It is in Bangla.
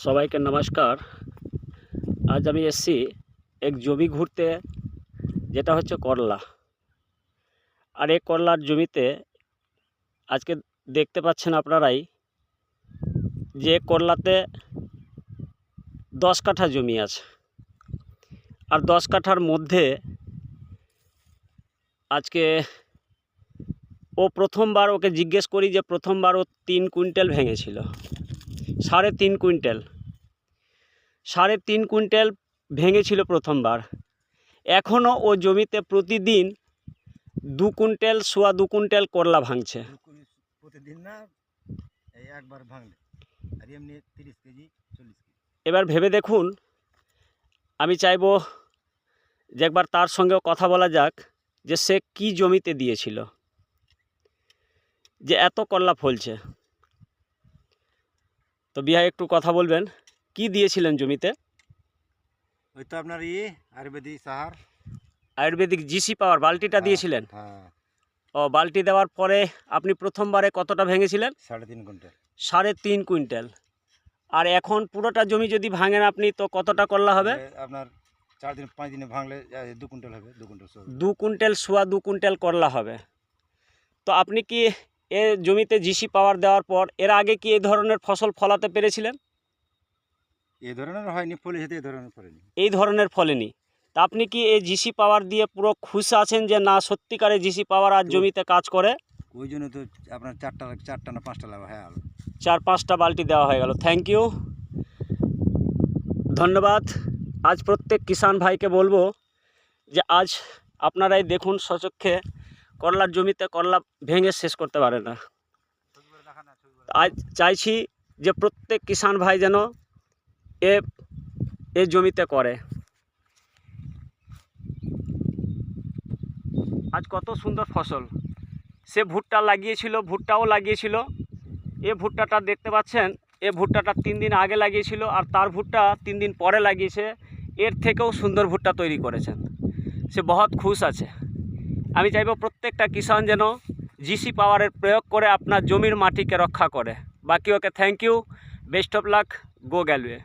সবাইকে নমস্কার। আজ আমি এসেছি এক জমি ঘুরতে, যেটা হচ্ছে করলা। আর এই করলার জমিতে আজকে দেখতে পাচ্ছেন আপনারাই যে করলাতে 10 কাঠা জমি আছে। আর 10 কাঠার মধ্যে আজকে প্রথমবার ওকে জিজ্ঞেস করি যে প্রথমবার ও 3 কুইন্টাল ভেঙেছিল, 3.5 কুইন্টাল, 3.5 কুইন্টাল ভেঙেছিল প্রথমবার। এখনও ও জমিতে প্রতিদিন 2 কুইন্টাল, 2.25 কুইন্টাল করলা ভাঙছে। প্রতিদিন না, এই একবার ভাঙলে আর এমনি 30 কেজি 40 কেজি। এবার ভেবে দেখুন, আমি চাইবো যে একবার তার সঙ্গেও কথা বলা যাক যে সে কি জমিতে দিয়েছিল যে এত করলা ফলছে। তো বিহাই একটু কথা বলবেন, কি দিয়েছিলেন জমিতে? ওই তো আপনার আয়ুর্বেদিক সাহার, আয়ুর্বেদিক জিসি পাওয়ার বালতিটা দিয়েছিলেন? হ্যাঁ। ও বালতি দেওয়ার পরে আপনি প্রথমবারে কতটা ভেঙেছিলেন? 3.5 কুইন্টাল। 3.5 কুইন্টাল। আর এখন পুরোটা জমি যদি ভাঙেন আপনি, তো কতটা করলা হবে? আপনার 4 দিন 5 দিনে ভাঙলে 2 কুইন্টাল হবে। 2 কুইন্টাল, 2.25 কুইন্টাল করলা হবে। তো আপনি কি এ জমিতে জিসি পাওয়ার দেওয়ার পর এর আগে কি এই ধরনের ফসল ফলাতে পেরেছিলেন? এই ধরনের হয়নি, ফলেছে এই ধরনের ফলেনি। এই ধরনের ফলেনি। তা আপনি কি এই জিসি পাওয়ার দিয়ে পুরো খুশি আছেন যে না সত্যিকারে জিসি পাওয়ার আর জমিতে কাজ করে? ওই জন্য তো আপনার 4টা না 5টা লাগা হয়ে গেল, 4-5টা বালতি দেওয়া হয়ে গেল। থ্যাংক ইউ, ধন্যবাদ। আজ প্রত্যেক কিষাণ ভাইকে বলবো যে আজ আপনারাই দেখুন স্বচক্ষে, করলার জমিতে করলা ভেঙে শেষ করতে পারে না। আজ চাইছি যে প্রত্যেক কিষাণ ভাই যেন এ জমিতে করে। আজ কত সুন্দর ফসল। সে ভুট্টা লাগিয়েছিল, ভুট্টাও লাগিয়েছিল। এ ভুট্টাটা দেখতে পাচ্ছেন, এ ভুট্টাটা 3 দিন আগে লাগিয়েছিল, আর তার ভুট্টা 3 দিন পরে লাগিয়েছে। এর থেকেও সুন্দর ভুট্টা তৈরি করেছেন। সে বহুত খুশ আছে। আমি চাইব প্রত্যেকটা কিষাণ যেন জিসি পাওয়ারের প্রয়োগ করে আপনার জমির মাটিকে রক্ষা করে। বাকি okay thank you, best of luck, go Galway.